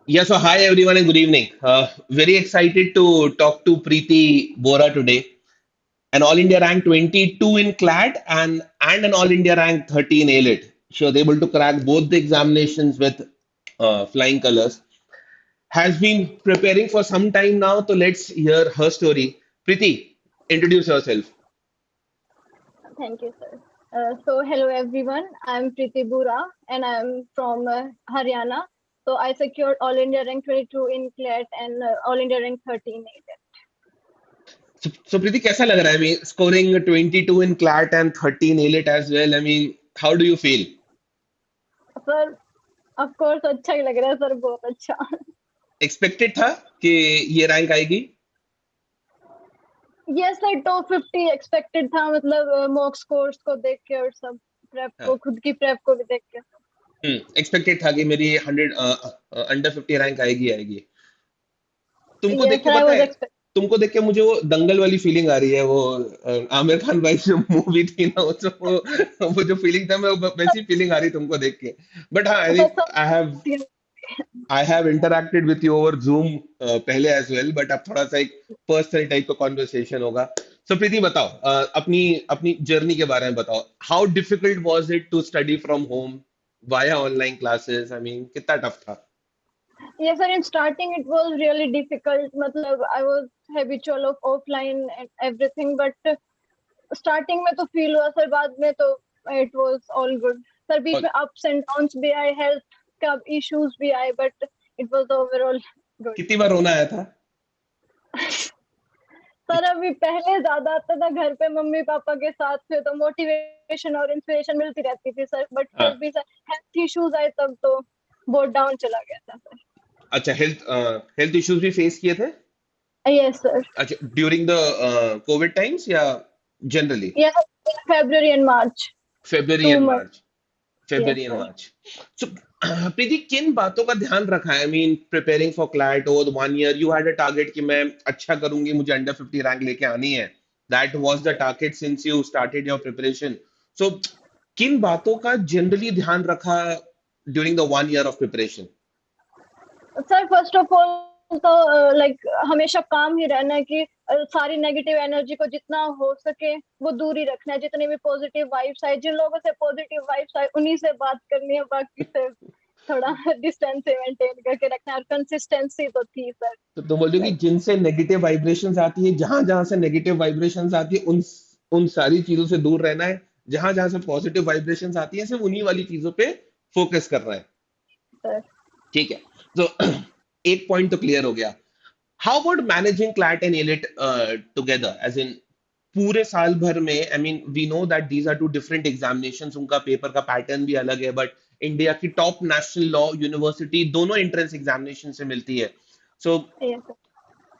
Yeah, so hi everyone and good evening. Very excited to talk to Preeti Bora today, an All India rank 22 in CLAT and an All India rank 30 in ALIT. She was able to crack both the examinations with flying colors. Has been preparing for some time now, so let's hear her story. Preeti, introduce yourself. Thank you, sir. Hello everyone. I'm Preeti Bura and I'm from Haryana. So, I secured All India rank 22 in CLAT and All India rank 13 in So Preeti, कैसा लग रहा है? I mean, scoring 22 in CLAT and 30 in ALIT as well. I mean, how do you feel? ALET. Sir, of course अच्छा ही लग रहा है sir, बहुत अच्छा. एक्सपेक्टेड था कि ये रैंक आएगी? Yes, सर, टॉप 50 एक्सपेक्टेड था, मतलब मॉक स्कोर्स को देख के और सब प्रेप को, हाँ, खुद की प्रेप को भी देख के. एक्सपेक्टेड था कि मेरी 100 अंडर 50 रैंक आएगी आएगी। तुमको देख Yes, के I पता was है, expect. तुमको देख के मुझे वो दंगल वाली फीलिंग आ रही है। वो आमिर खान भाई जो मूवी थी ना, वो जो फीलिंग था, मैं वैसी फीलिंग आ रही तुमको देख के। बट हाँ, आई सर थिंक सब. I have interacted with you over zoom पहले एज वेल, बट अब थोड़ा सा एक पर्सनल टाइप का कॉन्वर्सेशन होगा। सो प्रीति बताओ, अपनी अपनी जर्नी के बारे में बताओ। How difficult was it to study from home via online classes? I mean, कितना टफ था? Yes, sir. In starting, it was really difficult. मतलब I was habitual of offline and everything, but starting में तो feel हुआ sir, बाद में तो it was all good. Sir बीच और में अप्स एंड डाउन्स भी आए, हेल्थ का इश्यूज भी आए, but it was overall good. कितनी बार रोना आया था? सर अभी पहले ज्यादा आता था घर पे मम्मी पापा के साथ थे तो मोटिवेशन और इंस्पिरेशन मिलती रहती थी सर, बट हाँ। जब भी सर हेल्थ इश्यूज आए तब तो बहुत डाउन चला गया था सर. अच्छा, हेल्थ इश्यूज भी फेस किए थे? Yes sir. अच्छा, ड्यूरिंग द कोविड टाइम्स या जनरली? Yes, February and March. February to end month. March. Yes February and sir. March. So Preeti, किन बातों का ध्यान रखा है? I mean, preparing for CLAT over 1 year you had a target कि मैं अच्छा करूंगी, मुझे अंडर 50 रैंक लेके आनी है। That was the target since you started your preparation. So किन बातों का जनरली ध्यान रखा during the 1 year of preparation? Sir first of all तो लाइक हमेशा काम ही रहना है कि सारी नेगेटिव एनर्जी को जितना हो सके वो दूर ही रखना है. जितनी भी पॉजिटिव वाइब्स आए, जिन लोगों से पॉजिटिव वाइब्स आए उन्हीं से बात करनी है, बाकी से थोड़ा डिस्टेंस मेंटेन करके रखना है. और कंसिस्टेंसी तो थी सर. तो बोल रहे हो कि लाइक जिनसे नेगेटिव वाइब्रेशंस आती है, जहां जहां से नेगेटिव वाइब्रेशंस आती है, उन सारी चीजों से दूर रहना है। जहां जहां से पॉजिटिव वाइब्रेशंस आती है, सिर्फ उन्हीं वाली चीजों पे फोकस करना है। सर. ठीक है। तो एक पॉइंट तो क्लियर हो गया। How about managing CLAT and AILET together, as in पूरे साल भर में? I mean, we know that these are two different examinations, उनका पेपर का पैटर्न भी अलग है, बट इंडिया की टॉप नेशनल लॉ यूनिवर्सिटी दोनों एंट्रेंस एग्जामिनेशन से मिलती है। So yes sir.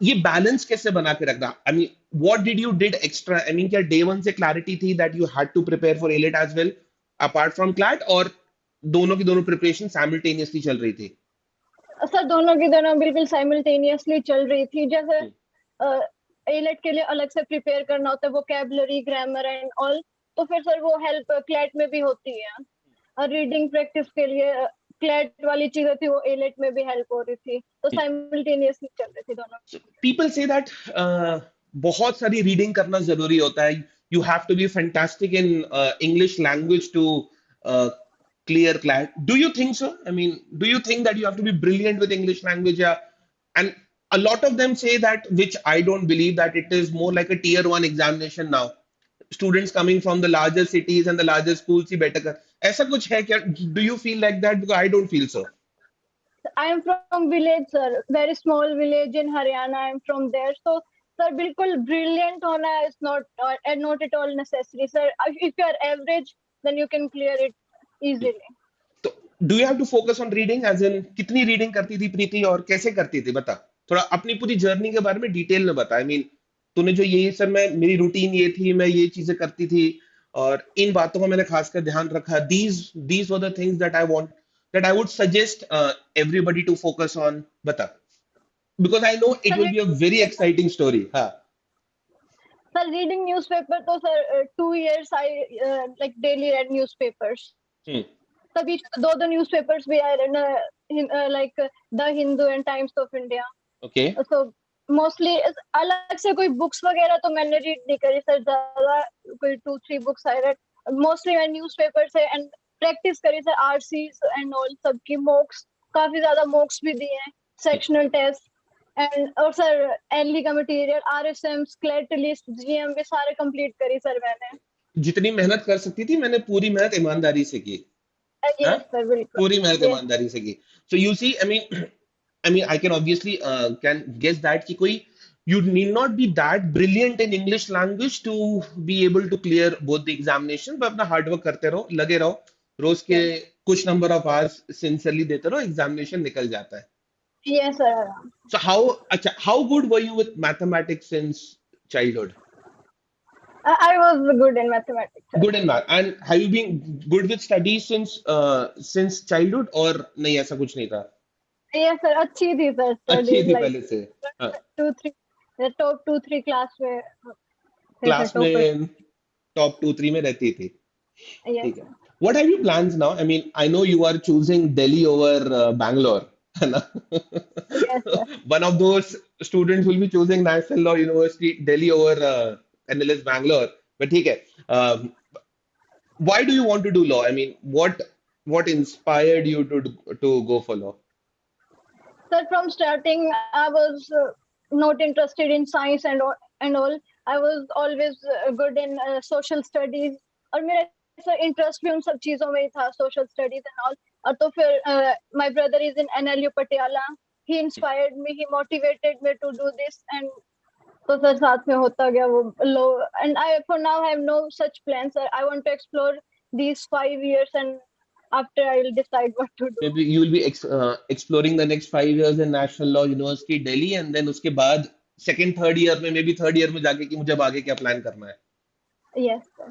ये बैलेंस कैसे बना के रखना? I mean, what did you did extra? I mean, क्या डे वन से क्लैरिटी थी that you had to prepare for AILET as well apart from CLAT, और दोनों की दोनों प्रिपरेशन साइमल्टेनियसली चल रही थी? सर दोनों की दोनों बिल्कुल साइमल्टेनियसली चल रही थी. जैसे एलेट के लिए अलग से प्रिपेयर करना होता है, वोकेबलरी, ग्रामर एंड ऑल, तो फिर सर वो हेल्प क्लैट में भी होती है. और रीडिंग प्रैक्टिस के लिए क्लैट वाली चीजें थी वो एलेट में भी हेल्प हो रही थी, तो साइमल्टेनियसली चल रही थी दोनों. पीपल से दैट बहुत सारी रीडिंग करना जरूरी होता है। You have to be fantastic in English language to clear class. Do you think so? I mean, do you think that you have to be brilliant with English language? Yeah. And a lot of them say that, which I don't believe, that it is more like a tier one examination now. Students coming from the larger cities and the larger schools he better कर, ऐसा कुछ है क्या? Do you feel like that? Because I don't feel so. I am from village sir, very small village in Haryana. I am from there. So sir बिल्कुल brilliant होना is not at all necessary sir. If you are average then you can clear it easily. तो do you have to focus on reading? As in, कितनी reading करती थी प्रीति और कैसे करती थी? बता, थोड़ा अपनी पूरी जर्नी के बारे में डिटेल में बता। आई मीन, तूने जो ये सर, मैं मेरी रूटीन ये थी, मैं ये चीजें करती थी और इन बातों का मैंने खासकर ध्यान रखा। These were the things that I want, that I would suggest everybody to focus on. बता, because I know it sir will be a very reading, exciting story. हाँ। सर रीडिंग न्यूज़पेपर तो sir 2 years I like daily read newspapers. तभी दो दो newspapers भी आए रहे, like the Hindu and Times of India. Okay. तो मोस्टली अलग से कोई बुक्स वगैरह तो मैंने रीड नहीं करी सर, ज्यादा कोई 2-3 बुक्स आई रेड। मोस्टली मैं न्यूज़पेपर से एंड प्रैक्टिस करी सर, आरसी एंड ऑल सबकी मॉक्स, काफी ज्यादा मॉक्स भी दिए हैं, सेक्शनल टेस्ट एंड और सर एनली का material, RSM, CLAT list, GM भी सारे कंप्लीट करी सर मैंने। जितनी मेहनत कर सकती थी मैंने पूरी मेहनत ईमानदारी से की। हाँ, यस सर, बिल्कुल। पूरी मेहनत यस। ईमानदारी से की। So you see, I mean, I can obviously can guess that कि कोई you need not be that brilliant in English language to be able to clear both the examination, but अपना hard work करते रहो, लगे रहो, रोज के yes. कुछ number of hours sincerely देते रहो, एग्जामिनेशन निकल जाता है। Yes sir. So how good were you with mathematics since childhood? I was good in mathematics sir. Good in math. And have you been good with studies since childhood और नहीं ऐसा कुछ नहीं था? यस सर, अच्छी थी sir अच्छी studies, थी लाइक पहले से। हाँ, 2-3 टॉप 2-3 क्लास में थे सर, क्लास टॉपर। में टॉप 2-3 में रहती थी। यस ठीक है। What have you plans now? I mean, I know you are choosing Delhi over Bangalore, है ना? Yes sir. One of those students will be choosing National Law University Delhi over NLS Bangalore. But ठीक है. Why do you want to do law? I mean, what inspired you to go for law? Sir, from starting, I was not interested in science and all. I was always good in social studies, और मेरा sir interest भी उन सब चीजों में ही था, social studies and all. और तो फिर my brother is in NLU Patiala, he inspired me, he motivated me to do this and तो सर साथ में होता गया वो लो। And I for now have no such plan sir, I want to explore these 5 years and after I will decide what to do. Maybe you will be exploring the next 5 years in National Law University Delhi, and then उसके बाद second third year में, may be third year में जाके कि मुझे अब आगे क्या प्लान करना है। Yes sir.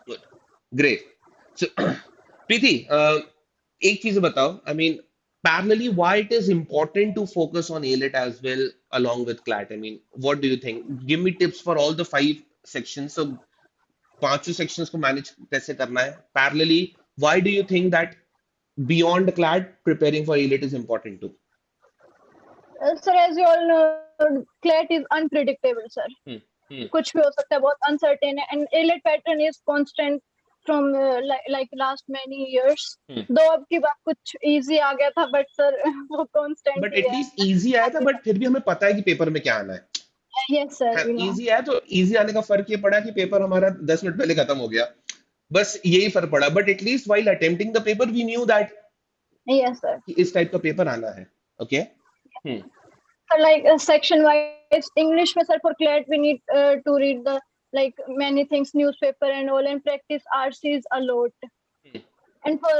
Good. Great. So, प्रीति, एक चीज बताओ, I mean, parallelly, why it is important to focus on ALET as well along with CLAT? I mean, what do you think? Give me tips for all the 5 sections. So, पांचों sections को manage कैसे करना है? Parallelly, why do you think that beyond CLAT, preparing for ALET is important too? Sir, as you all know, CLAT is unpredictable sir. कुछ भी हो सकता है, बहुत अनसर्टेन है and ALET pattern is constant from like last many years. दो अब की बात कुछ इजी आ गया था बट सर वो कांस्टेंट बट ही है। एटलीस्ट इजी आया था, बट फिर भी हमें पता है कि पेपर में क्या आना है। Yes sir, you know. Easy आया तो इजी आने का फर्क ये पड़ा कि पेपर हमारा 10 मिनट पहले खत्म हो गया, बस यही फर्क पड़ा। But at least while attempting the paper we knew that yes sir, कि इस टाइप का पेपर आना है। Okay. Sir like section wise English में sir for CLAT we need to read the like many things, newspaper and all, and practice RCs a lot. And for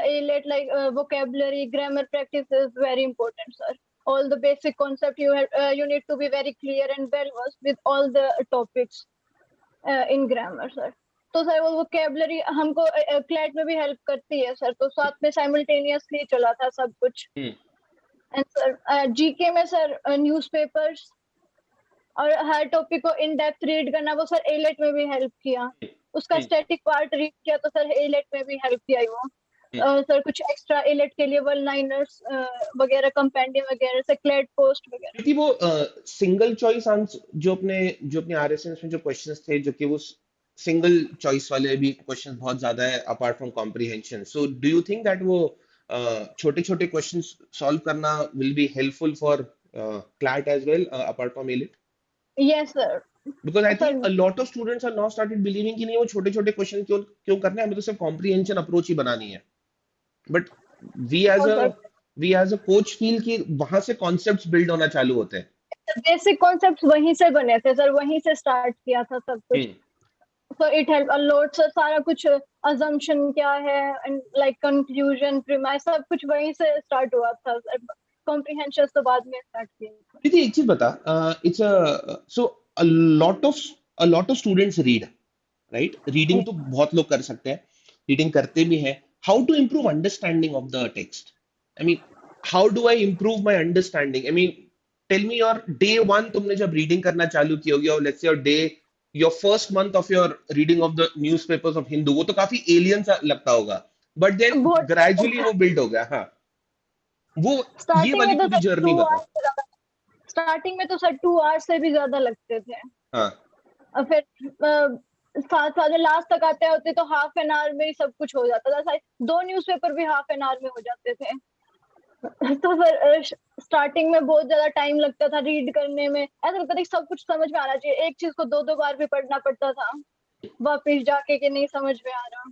ALET, like vocabulary, grammar practice is very important, sir. All the basic concept you need to be very clear and well versed with all the topics in grammar, sir. तो sir वो vocabulary हमको CLAT में भी help करती है sir, तो साथ में साइमल्टेनियसली चला था सब कुछ। एंड सर जीके में सर न्यूज़पेपर्स और हर टॉपिक को इन डेप्थ रीड करना, वो सर ALET में भी हेल्प किया। उसका स्टैटिक पार्ट रीड किया तो सर ALET में भी हेल्प किया वो। सर कुछ एक्स्ट्रा ALET के लिए वन लाइनर्स वगैरह, कंपेंडियम वगैरह से, क्लैट पोस्ट वगैरह। क्योंकि वो सिंगल चॉइस आंसर जो अपने आरएसएस में जो क्वेश्चंस थे, जो कि वो सिंगल चॉइस वाले भी क्वेश्चंस बहुत ज्यादा है apart from comprehension. So do you think that वो छोटे छोटे क्वेश्चंस सॉल्व करना will be helpful for CLAT as well apart from ALET? Yes sir. Because I think a lot of students are now started believing कि नहीं वो छोटे छोटे question क्यों क्यों करने हैं, हमें तो सिर्फ कॉम्प्रिहेंशन अप्रोच ही बनानी है। But we as a coach feel कि वहां से कॉन्सेप्ट्स बिल्ड होना चालू होते हैं। बेसिक कॉन्सेप्ट्स वहीं से बने थे सर, वहीं से स्टार्ट किया था सब कुछ। So it helped a lot sir, सारा कुछ assumption क्या है and like conclusion, premise, सब कुछ वहीं से स्टार्ट हुआ था। कॉम्प्रिहेंशन तो बाद में स्टार्ट किया। दीदी एक चीज बता, it's so a lot of students read, right? Reading तो बहुत लोग कर सकते हैं, रीडिंग करते भी हैं। How to improve understanding of the text? I mean, how do I improve my understanding? I mean, tell me your day one, तुमने जब रीडिंग करना चालू की होगी, और let's say your first month of your reading of the newspapers of Hindu, वो तो काफी एलियन सा लगता होगा। बट देन बहुत ग्रेजुअली वो बिल्ड हो गया। हाँ, वो ये स्टार्टिंग वाली में तो पूरी सर जर्नी टू बताओ। आवर्स स्टार्टिंग में तो सर 2 आवर्स से भी ज्यादा लगते थे। हाँ। और फिर साथ साथ लास्ट तक आते होते तो हाफ एन आवर में ही सब कुछ हो जाता था, शायद 2 न्यूज़पेपर भी हाफ एन आवर में हो जाते थे। तो फिर स्टार्टिंग में बहुत ज्यादा टाइम लगता था रीड करने में, ऐसा लगता था कि सब कुछ समझ में आना चाहिए, एक चीज को दो दो बार भी पढ़ना पड़ता था वापिस जाके कि नहीं समझ में आ रहा।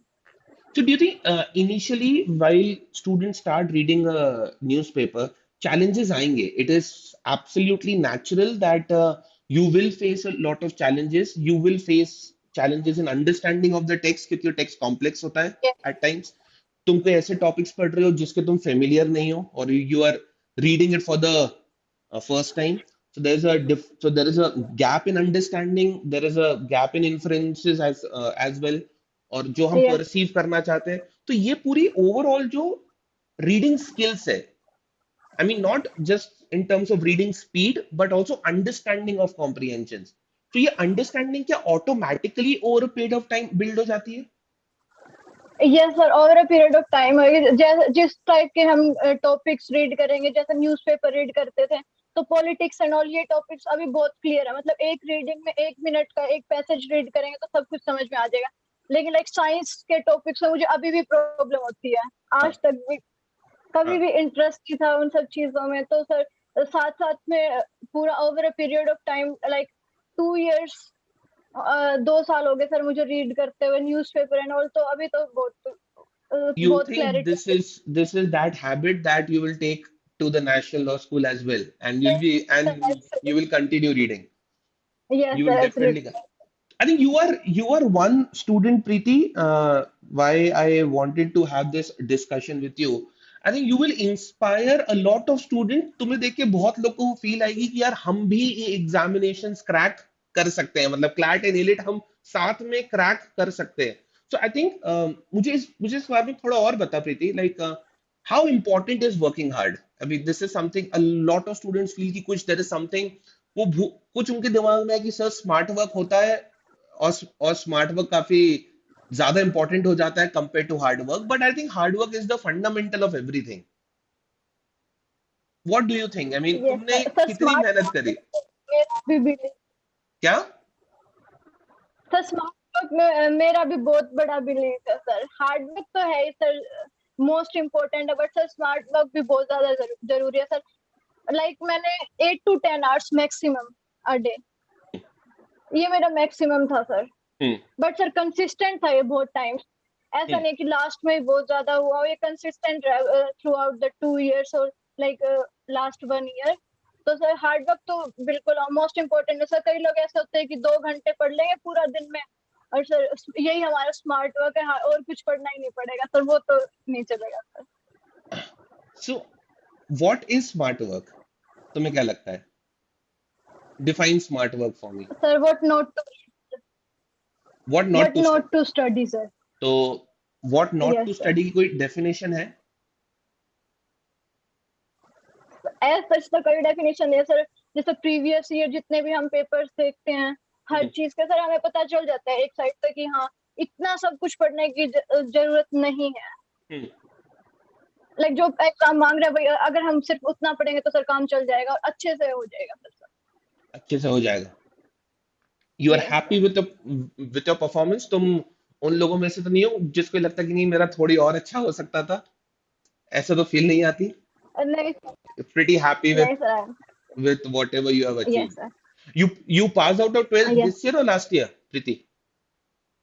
So do you think initially while students start reading a newspaper, challenges आएंगे? It is absolutely natural that you will face a lot of challenges. You will face challenges in understanding of the text क्योंकि text complex होता है at times. तुम कोई ऐसे topics पढ़ रहे हो जिसके तुम फेमिलियर नहीं हो और you are reading it for the first time. So there is a gap in understanding. There is a gap in inferences as well. और जो हम यस परसीव करना चाहते हैं, तो ये पूरी ओवरऑल जो रीडिंग स्किल्स है, I mean not just in terms of reading speed but also understanding of comprehension, तो ये अंडरस्टैंडिंग क्या automatically over a period of time build हो जाती है? Yes sir, over a period of time जिस type के हम टॉपिक्स रीड करेंगे, जैसे न्यूज़पेपर रीड करते थे तो पॉलिटिक्स एंड ऑल ये टॉपिक्स अभी बहुत क्लियर है, मतलब एक रीडिंग में 1 मिनट का एक पैसेज रीड करेंगे तो सब कुछ समझ में आ जाएगा। लेकिन लाइक साइंस के टॉपिक्स में मुझे अभी भी प्रॉब्लम होती है, हाँ। आज तक भी कभी हाँ। भी इंटरेस्ट नहीं था उन सब चीजों में। तो सर साथ साथ में पूरा over a period of time like 2 years, 2 साल हो गए सर मुझे रीड करते हुए न्यूज़पेपर एंड ऑल, तो अभी तो You बहुत think clarity this is that habit that you will take to the national law school as well, and you will continue reading. Yes You will sir definitely. Absolutely. I think you are one student, Preeti. Why I wanted to have this discussion with you. I think you will inspire a lot of students. तुम्हें देख के बहुत लोगों को feel आएगी कि यार हम भी ये एग्जामिनेशंस क्रैक कर सकते हैं, मतलब क्लैट एंड एलिट हम साथ में क्रैक कर सकते हैं। सो आई थिंक मुझे इस बारे में थोड़ा और बता Preeti, like how important is working hard? अभी this is something a lot of students feel कि कुछ देयर इज समथिंग, कुछ उनके दिमाग में है कि सर स्मार्ट वर्क होता है और स्मार्ट वर्क काफी ज्यादा इंपॉर्टेंट हो जाता है compare to hard work, but I think hard work is the fundamental of everything. What do you think? I mean yes तुमने सर, कितनी स्मार्ट मेहनत करी? मेरा भी बिलीव क्या? सर, स्मार्ट वर्क में मेरा भी बहुत बड़ा बिलीव है सर। हार्ड वर्क तो है ही सर, मोस्ट इम्पोर्टेंट है, बट सर स्मार्ट वर्क भी बहुत ज्यादा जरूरी है सर। लाइक मैंने 8 to 10 hours maximum a day, ये मेरा मैक्सिमम था sir. Hmm. But sir consistent था ये बहुत टाइम, ऐसा हम्म। नहीं कि लास्ट में ही बहुत ज्यादा हुआ, ये कंसिस्टेंट रहा थ्रू आउट द 2 इयर्स और लाइक लास्ट 1 ईयर। तो सर हार्ड वर्क तो बिल्कुल मोस्ट इम्पोर्टेंट है सर। कई लोग ऐसे होते हैं कि 2 घंटे पढ़ लेंगे पूरा दिन में, और सर यही हमारा स्मार्ट वर्क है, और कुछ पढ़ना ही नहीं पड़ेगा सर, वो तो नहीं चलेगा sir. So what is smart work? तुम्हें क्या लगता है? Define smart work for me. Sir what not what to study? Not to study sir. तो what not to yes sir, study की कोई डेफिनेशन है? एज सच तो कोई डेफिनेशन नहीं है सर। जैसे प्रीवियस ईयर जितने भी हम पेपर्स देखते हैं, हर हम्म। चीज का सर हमें पता चल जाता है एक साइड तक कि हाँ इतना सब कुछ पढ़ने की जरूरत नहीं है। हम्म। लाइक जो एग्जाम मांग रहे हैं भाई, अगर हम सिर्फ उतना पढ़ेंगे तो सर काम चल जाएगा और अच्छे से हो जाएगा सर। अच्छे से हो जाएगा। You are yes happy with your performance? तुम उन लोगों में से तो नहीं हो जिसको लगता कि नहीं मेरा थोड़ी और अच्छा हो सकता था? ऐसा तो फील नहीं आती? सर, नहीं सर, Pretty happy नहीं sir, with whatever you have yes achieved. Sir, You passed out of 12th yes this year or last year, Preeti?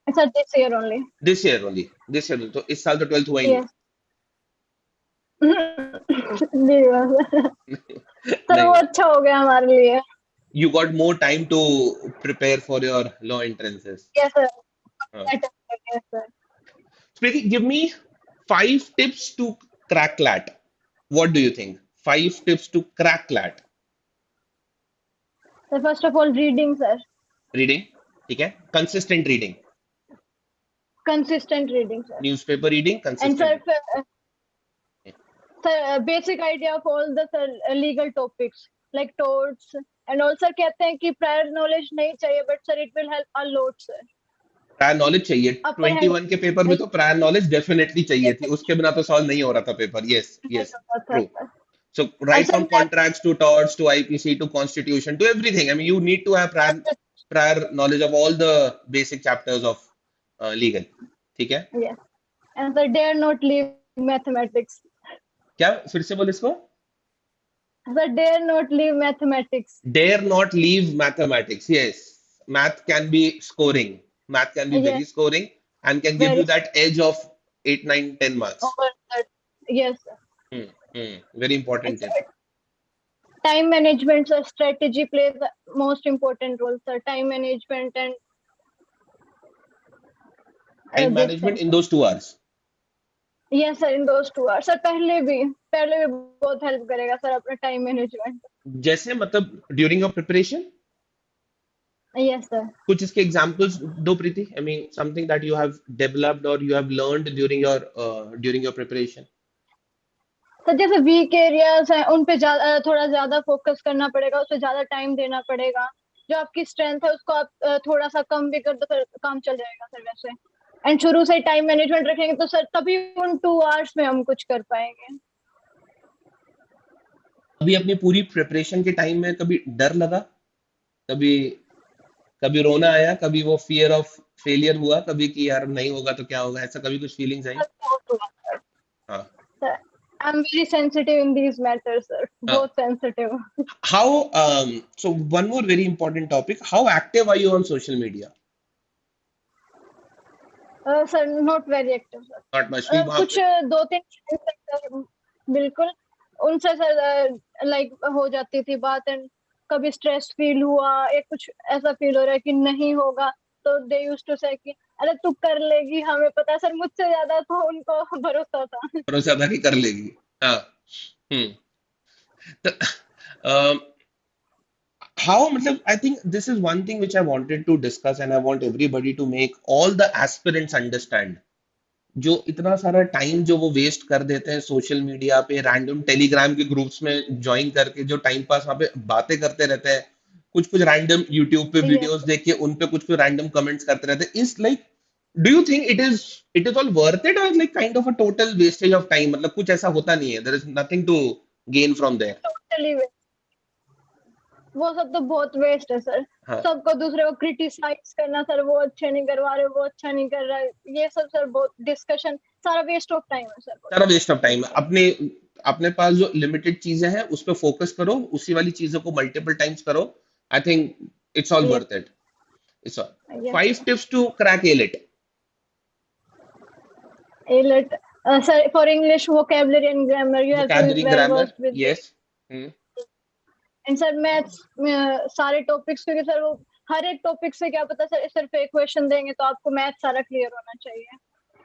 Sir, this year only. This year only. This year only. तो इस साल तो 12th हुआ ही नहीं। Yes sir वो नहीं। अच्छा हो गया हमारे लिए। You got more time to prepare for your law entrances. Yes sir, हाँ. Yes sir. Preeti, give me 5 tips to crack LAT. What do you think? 5 tips to crack LAT. Sir first of all reading sir, Reading, ठीक है? Consistent reading. Consistent reading sir. Newspaper reading, and consistent reading. Sir sir basic idea of all the sir legal topics like torts and all. Sir कहते हैं कि prior knowledge नहीं चाहिए, but sir it will help a lot sir. Prior knowledge चाहिए, upper hand 21 के paper में तो prior knowledge definitely चाहिए थी, उसके बिना तो सॉल्व नहीं हो रहा था पेपर। यस नहीं यस, होता था ट्रू। सर। So और right sir from contracts to torts to IPC to constitution to everything. I mean, you need to have prior knowledge of all the basic chapters of legal. ठीक है? Yes, and sir dare not leave mathematics. क्या फिर से बोल इसको? Sir dare not leave mathematics. Dare not leave mathematics. Yes, math can be scoring. Math can be very yes, scoring and can give you very that edge of 8, 9, 10 marks. Over sir. Yes sir. Hmm, very important tip. Time management sir, strategy plays the most important role sir, time management and Time this management things. in those 2 hours. Yes sir, in those 2 hours sir, पहले भी बहुत help करेगा sir अपना time management. जैसे मतलब during your preparation yes sir. कुछ इसके examples दो Preeti. I mean something that you have developed और you have learned during your preparation. Sir जैसे वीक एरियाज हैं उन पे थोड़ा ज्यादा फोकस करना पड़ेगा, उस पे ज्यादा टाइम देना पड़ेगा। जो आपकी स्ट्रेंथ है उसको आप थोड़ा सा कम भी कर दो सर, काम चल जाएगा सर वैसे। एंड शुरू से टाइम मैनेजमेंट रखेंगे तो सर तभी उन 2 आवर्स में हम कुछ कर पाएंगे। अभी अपनी पूरी प्रिपरेशन के टाइम में कभी डर लगा, कभी कभी रोना आया, कभी वो फियर ऑफ फेलियर हुआ, कभी कि यार नहीं होगा तो क्या होगा, ऐसा कभी कुछ फीलिंग्स आई? सर बहुत हुआ सर। हाँ sir I am very sensitive in these matters sir, हाँ। बहुत sensitive. How so one more very important topic, how active are you on social media? Sir not very active sir. Not much भी वहां कुछ पे? 2-3 sir, बिल्कुल उनसे sir like हो जाती थी बात। एंड कभी स्ट्रेस फील हुआ या कुछ ऐसा फील हो रहा है कि नहीं होगा, तो दे यूज्ड टू से कि अरे तू कर लेगी, हमें पता है सर, मुझसे ज्यादा तो उनको भरोसा था। भरोसा था कि कर लेगी। हाँ। हम्म। तो how मतलब I think this is one thing which I wanted to discuss and I want everybody to make all the aspirants understand, जो इतना सारा टाइम जो वो वेस्ट कर देते हैं सोशल मीडिया पे, रैंडम टेलीग्राम के ग्रुप्स में ज्वाइन करके जो टाइम पास वहां पे बातें करते रहते हैं, कुछ कुछ रैंडम यूट्यूब पे यस वीडियोस देख के उन पे कुछ कुछ रैंडम कमेंट्स करते रहते हैं, इस like do you think it is all worth it और like kind of a total wastage of time, मतलब कुछ ऐसा होता नहीं है, there is nothing to gain from there? Totally, वो सब तो बहुत वेस्ट है सर। हाँ, सबको दूसरे को क्रिटिसाइज करना सर, वो अच्छे नहीं करवा रहे, वो अच्छा नहीं कर रहा है, ये सब सर बहुत डिस्कशन, सारा वेस्ट ऑफ टाइम है सर वो सारा सब। Waste of time. अपने अपने पास जो लिमिटेड चीजें हैं उस पर फोकस करो, उसी वाली चीजों को मल्टीपल टाइम्स करो। I think it's all yes worth it. It's all. Yes 5 tips to crack ALET. Sir. Sir for English vocabulary and grammar you have to be Vocabulary, well grammar, versed with this. yes. Hmm. And sir maths सारे topics, क्योंकि सर वो हर एक topic से क्या पता sir, सिर्फ एक क्वेश्चन देंगे तो आपको मैथ सारा क्लियर होना चाहिए। And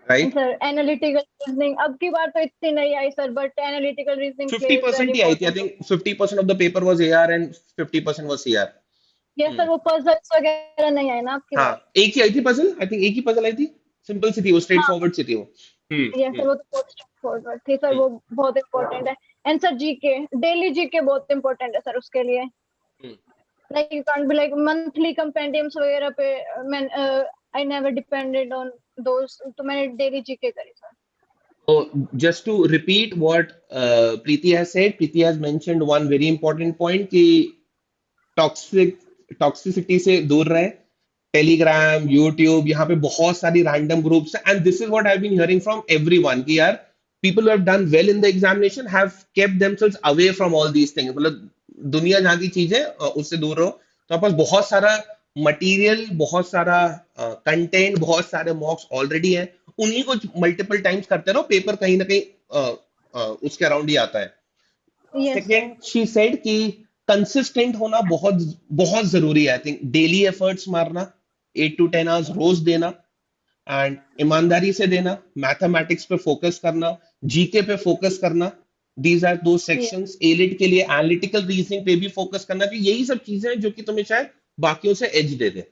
Right? Sir analytical reasoning अब की बार तो इतनी नहीं आई sir, but analytical reasoning plays very 50% ही आई थी। I important role. think 50% of the paper was AR and 50% was CR. Yes Hmm. Sir, वो पजल्स वगैरह नहीं आए ना आपकी हाँ, बार। एक ही आई थी पजल। आई थिंक एक ही पजल आई थी, सिंपल सी थी वो, स्ट्रेट हाँ फॉरवर्ड सी थी वो। यस हम्म। सर, वो तो बहुत स्ट्रेट फॉरवर्ड थी सर, हम्म। वो बहुत इंपॉर्टेंट है। And sir GK, daily GK बहुत इंपॉर्टेंट है सर उसके लिए। Hmm. Like you can't be like monthly compendiums वगैरह पे, मैं I never depended on those, तो मैंने डेली जीके करी sir. So just to repeat what Preeti has said, Preeti has mentioned one very important point कि toxic toxicity से दूर रहे। टेलीग्राम, यूट्यूब, यहाँ पे बहुत सारी रैंडम ग्रुप्स हैं and this is what I have been hearing from everyone कि यार people who have done well in the examination have kept themselves away from all these things, मतलब दुनिया जहाँ की चीजें उससे दूर रहो। तो आपके पास बहुत सारा मटेरियल, बहुत सारा कंटेंट, बहुत सारे मॉक्स ऑलरेडी हैं, उन्हीं को मल्टीपल टाइम्स करते रहो, पेपर कहीं ना कहीं उसके अराउंड ही आता है। Yes sir. Second she said कि कंसिस्टेंट होना बहुत बहुत जरूरी है। आई थिंक डेली एफर्ट्स मारना, 8 to 10 hours रोज देना एंड ईमानदारी से देना, मैथमेटिक्स पे फोकस करना, जीके पे फोकस करना, दीज आर दो सेक्शंस। एलिट के लिए एनालिटिकल रीजनिंग पे भी फोकस करना चाहिए। यही सब चीजें हैं जो कि तुम्हें शायद बाकियों से एज दे दे,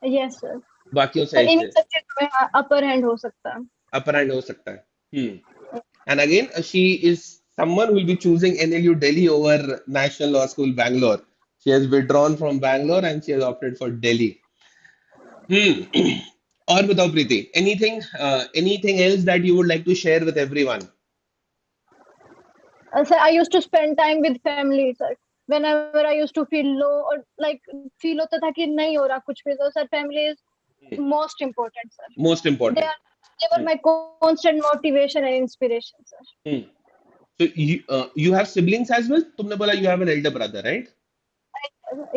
यस सर। बाकियों से सर एज इन्हीं दे, सब चीजों में अपर हैंड हो सकता है। अपर हैंड हो सकता है। And again, she is someone who will be choosing NLU Delhi over National Law School Bangalore. She has withdrawn from Bangalore and she has opted for Delhi. Hmm. और बताओ Preeti, anything else that you would like to share with everyone? Sir, I used to spend time with family, sir. Whenever I used to feel low or like feel होता था कि नहीं हो रहा कुछ भी, तो sir family is most important, sir. Most They important. are they were my constant motivation and inspiration, sir. So you have siblings as well? तुमने बोला you have an elder brother, right?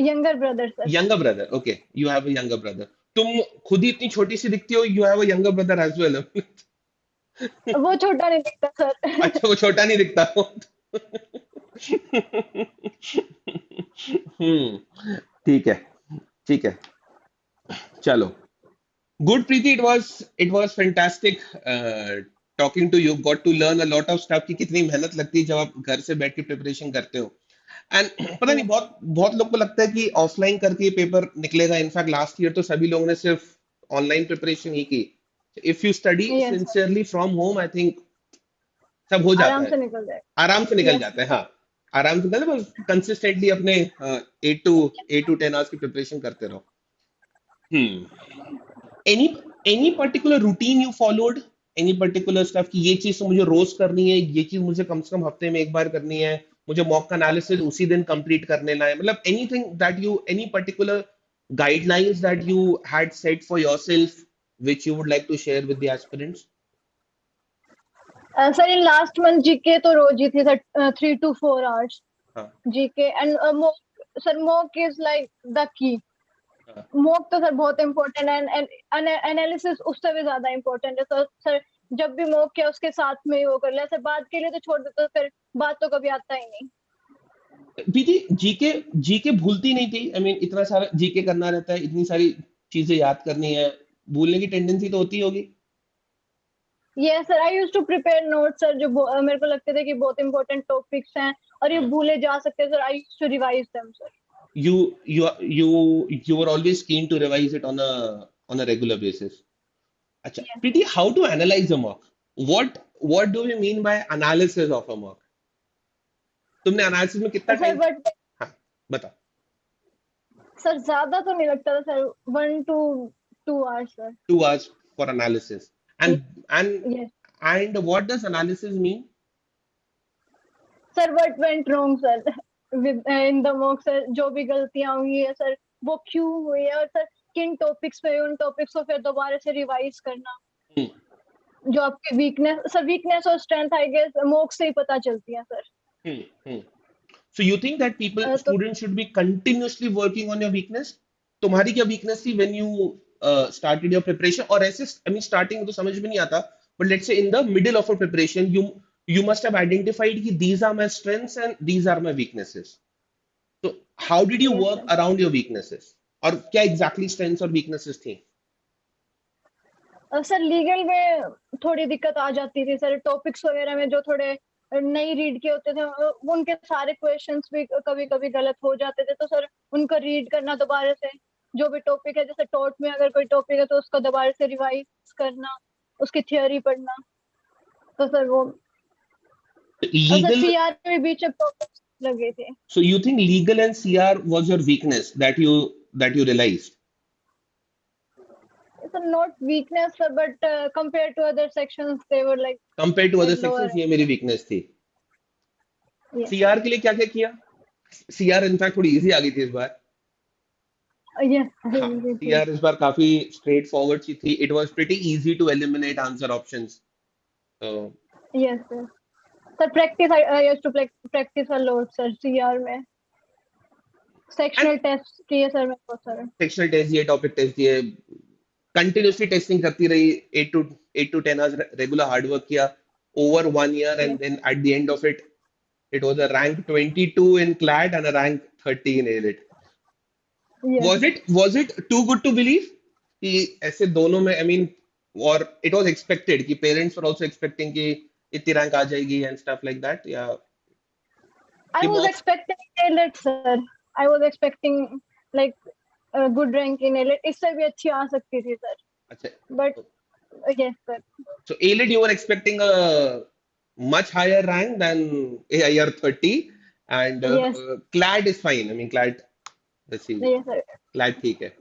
Younger brother, sir. Younger brother. Okay, you have a younger brother. तुम खुद ही इतनी छोटी सी दिखती हो. You have a younger brother as well. वो छोटा नहीं दिखता, sir. अच्छा, वो छोटा नहीं दिखता हो. हम्म. ठीक है, ठीक है. चलो. Good, Preeti. It was fantastic talking to you. Got to learn a lot of stuff कि कितनी मेहनत लगती है जब आप घर से बैठ के प्रिपरेशन करते हो. एंड पता नहीं, Yes, बहुत बहुत लोग को लगता है कि ऑफलाइन करके पेपर निकलेगा. इनफैक्ट लास्ट ईयर तो सभी लोगों ने सिर्फ ऑनलाइन प्रिपरेशन ही की. If you study yes, sir. Sincerely from home, I think सब हो जाता आराम है. से निकल जाए. आराम से निकल Yes, जाता है. हाँ, आराम से निकल, बस कंसिस्टेंटली अपने 8 to 10 आवर्स की प्रिपरेशन करते रहो. Any any particular routine you followed? Any particular stuff कि ये चीज तो मुझे रोज करनी है, ये चीज मुझे कम से कम हफ्ते में एक बार करनी है, मुझे मॉक एनालिसिस उसी दिन कंप्लीट कर लेना है, मतलब anything that you, any particular guidelines that you had set for yourself which you would like to share with the aspirants? sir. In last month GK तो रोज ही थी, sir. 3 to 4 hours हाँ. GK and mock, sir. Mock is like the key. हाँ. Mock तो sir बहुत important है and analysis उससे भी ज्यादा इम्पोर्टेंट है. तो सर जब भी मोक किया उसके साथ में ही वो कर लिया, सर बात के लिए तो छोड़ देते, तो फिर बात तो कभी आता ही नहीं. बीती जीके जीके भूलती नहीं थी. आई मीन इतना सारा जीके करना रहता है, इतनी सारी चीजें याद करनी है, भूलने की टेंडेंसी तो होती होगी. ये sir I use to prepare note, sir जो मेरे को लगते थे कि बहुत इंपॉर्टेंट टॉपिक्स हैं और ये हाँ. भूले जा सकते हैं, sir. I use to revise them, sir. You were always keen to revise it on a regular basis. अच्छा Yes, Preeti, how to analyze a mock? What do we mean by analysis of a mock? तुमने analysis में कितना sir time? But हाँ, बताओ. Sir ज्यादा तो नहीं लगता था, sir. 1 to 2 hours, sir. 2 hours for analysis. And yes and what does analysis mean? Sir. What went wrong, sir, with in the mock, sir. जो भी गलतियां हुई है, सर, वो क्यों हुई है, और सर किन टॉपिक्स पे, उन टॉपिक्स को फिर दोबारा से रिवाइज करना. Hmm. जो आपके वीकनेस, सर, वीकनेस और स्ट्रेंथ आई गेस मॉक से ही पता चलती है, sir. Hmm. Hmm. So you think that तो students should be continuously working on your weakness? तुम्हारी क्या weakness थी when you started your preparation? और ऐसे, I mean starting में तो समझ में नहीं आता, but let's say in the middle of a preparation, you must have identified कि these are my strengths and these are my weaknesses. So how did you yes work sir. around your weaknesses? और क्या exactly strengths और weaknesses थी? Sir legal में थोड़ी दिक्कत आ जाती थी, सर. टॉपिक्स वगैरह में जो थोड़े नहीं रीड किए होते थे, उनके सारे क्वेश्चंस भी कभी कभी गलत हो जाते थे, तो सर उनको रीड करना दोबारा से. जो भी टॉपिक है, जैसे टॉट में अगर कोई टॉपिक है तो उसको दोबारा से रिवाइज करना, उसकी थियोरी पढ़ना. तो सर वो, और सर Legal. सीआर में बीच में टॉपिक्स लगे थे. So you think legal and CR was your weakness that you realized? Sir not weakness, sir, but compare to other sections they were like Compared to other lower. sections, ये मेरी weakness थी. Yes CR के लिए क्या क्या किया? CR in fact थोड़ी easy आ गई थी इस बार. यस हाँ, CR इस बार काफी स्ट्रेट फॉरवर्ड सी थी. It was pretty easy to eliminate answer options. तो yes sir. Sir practice, I used to practice a lot, sir. CR में एंड सेक्शनल टेस्ट किए, सर, मैं बहुत सारे. सेक्शनल टेस्ट दिए, टॉपिक टेस्ट दिए, कंटिन्यूसली टेस्टिंग करती रही. 8 to 10 hours regular hard work किया over 1 year, and yes then at the end of it, it was a rank 22 in CLAT and a rank 30 in AILET. Yes Was it too good to believe कि ऐसे दोनों में, I mean, और it was expected कि parents were also expecting कि इतनी rank आ जाएगी and stuff like that, या आई कि was मॉक्स? Expecting elite, sir. I was expecting like good rank in elite. इससे भी अच्छी आ सकती थी, सर. अच्छा. But yes sir. So AILET you were expecting a much higher rank than AIR 30, and yes CLAT is fine. I mean CLAT, let's see, yes sir. CLAT ठीक है.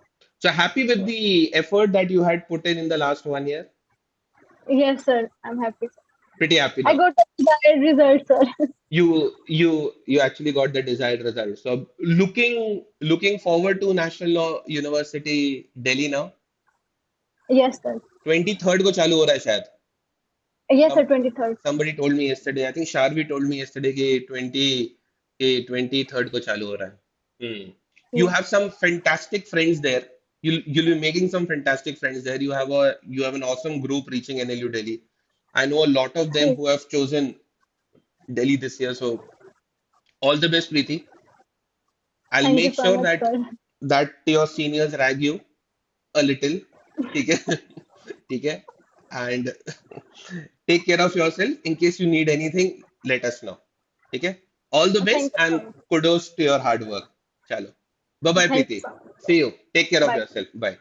So happy with the effort that you had put in the last 1 year? Yes, sir. I'm happy, sir. Pretty happy I now. got the desired result, sir. You actually got the desired result. So looking forward to National Law University Delhi now. Yes, sir. 23rd को चालू हो रहा है शायद. Yes, Some sir. 23rd. somebody told me yesterday. I think Sharvi told me yesterday कि 23rd को चालू हो रहा है. Hmm. You Yes. have some fantastic friends there. You'll be making some fantastic friends there. You have an awesome group reaching NLU Delhi. I know a lot of them Yes. who have chosen Delhi this year. So all the best, Preeti. I'll Thank you make so sure much, sir. that your seniors rag you a little. ठीक है? ठीक है? And take care of yourself. In case you need anything, let us know. ठीक है? All the best Thank you so and much. kudos to your hard work. चलो. Bye bye, Thank you Preeti. so much. See you. Take care of Bye. yourself. Bye.